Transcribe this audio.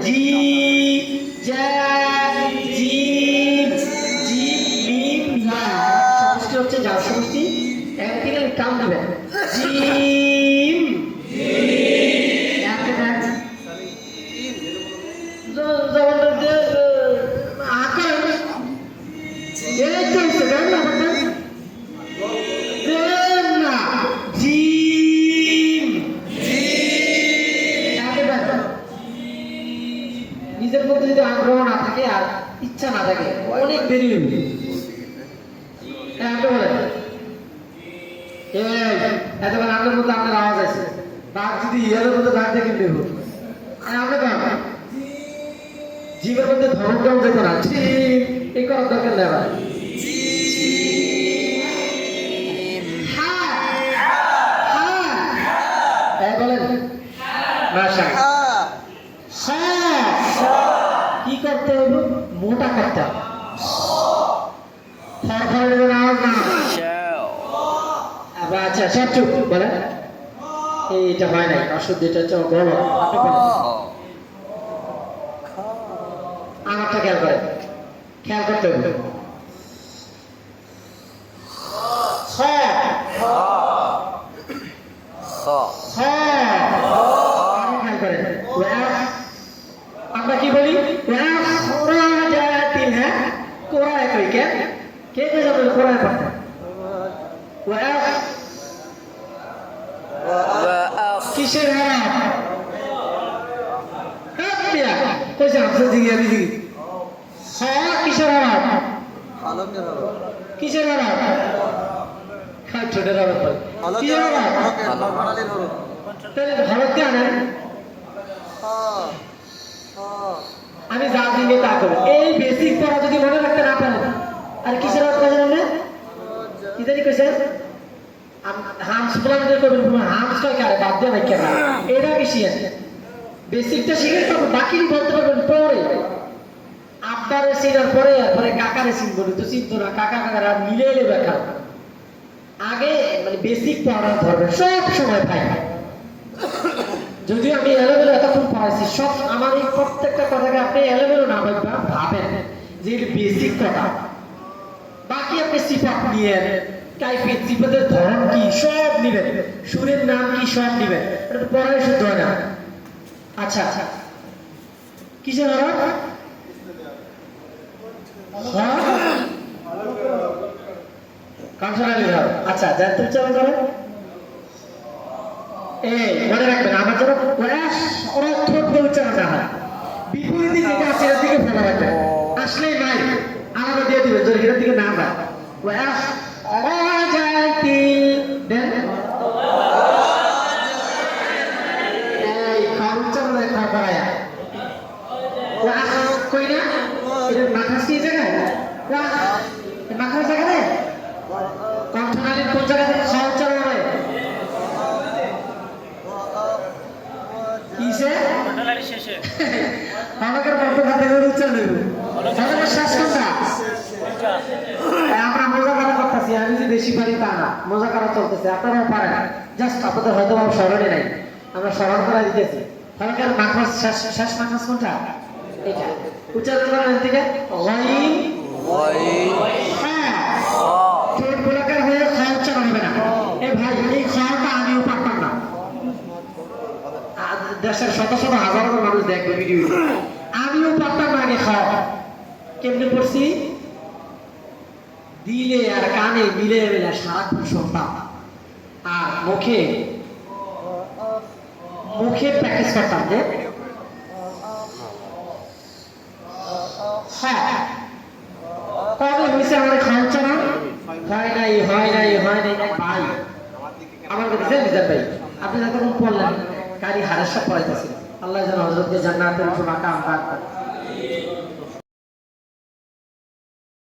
জি জা gym gym মিম না সমষ্টি হচ্ছে যার সমষ্টি একদিকে কাম দিবেন জিম নিজের মধ্যে যদি আগ্রহ না থাকে আর ইচ্ছা না থাকে অনেক দেরি হবে। এতক্ষণ আপনার মধ্যে আপনার আওয়াজ আছে বাঘ যদি ইয়ারের মধ্যে বাঘ দেখে দেব আমরা জীবের মধ্যে ধর্মটাও যেত না ঠিক এই করার দরকার নেই আবার বলেন কি করতে হবে মোটা করতে হবে আচ্ছা সব চুপ বলেন এইটা হয় নাই অশুদ্ধ এটা হচ্ছে বলো আপনি বলেন আমারটা খেয়াল করেন খেয়াল করতে হবে আমরা কি বলি হ্যাঁ কোরআন কই কে কে কে যাবে কোরআন পড়তে কিসের হারাম কইছে আপনি দিকে আমি দিকে হ্যাঁ কিসের হারাম কিসের হারাম খাই ছোট হারাম কিসের হারাম তাহলে ভারত কে আনেন আমি যা দিলে তা করব এই বেসিক পড়া যদি মনে রাখতে না পারেন আর কিসের অর্থ জানেন কি জানি কইছেন হামস প্ল্যানের করবেন হামস কয় কারে বাদ দেয় কেন এটা বেশি আছে বেসিকটা শিখে তবে বাকি বলতে পারবেন পরে আব্বারে সিনার পরে পরে কাকারে চিনবো তো চিনতো না কাকা কাকারা মিলে এলে দেখা আগে মানে বেসিক পড়া ধরবেন সব সময় ভাই যদিও আমি এলোমেলো এতক্ষণ পড়াইছি সব আমার এই প্রত্যেকটা কথাকে আপনি এলোমেলো না ভাবেন যে বেসিক কথা বাকি আপনি সিফাত নিয়ে কাইফিয়ত সিফাতের ধরন কি সব নিবেন সুরের নাম কি সব নিবেন এটা তো পড়াই শুদ্ধ হয় না আচ্ছা আচ্ছা কিসের হরফ কনসোনান্ট হরফ আচ্ছা জানতে উচ্চারণ করেন এই মনে রাখবেন আমার জন্য অর্থ উচ্চারণ না হয় বিপরীত দিকে আছে এর দিকে ফলো রাখবেন আসলেই নাই আলাদা দিয়ে দিবেন যদি এর দিকে না হয় আমরা মজা করা করতেছি আমি যে বেশি পারি তা না মজা করা চলতেছে আপনারাও পারেন জাস্ট আপনাদের হয়তো স্মরণে নাই আমরা স্মরণ করা দিতেছি তাহলে মাখরাজ শেষ মাখরাজ কোনটা এটা উচ্চারণ করেন থেকে ঠোঁট গোলাকার হয়ে খ উচ্চারণ হবে না এ ভাই এই খটা আমিও পারতাম না দেশের শত শত হাজারো মানুষ দেখবে ভিডিও আমিও পারতাম না আগে খাওয়া কেমনে পড়ছি দিলে আর কানে মিলে মিলে সারাক্ষণ শুনতাম আর মুখে মুখে প্র্যাকটিস করতাম যে হ্যাঁ কবে হয়েছে আমার খাওয়া না হয় নাই হয় নাই হয় নাই এক ভাই আমার কাছে নিজার ভাই আপনি যতক্ষণ পড়লেন কারি হারের সব পড়াইতেছিলেন আল্লাহ যেন হযরতকে জান্নাতুল মাকাম দান করেন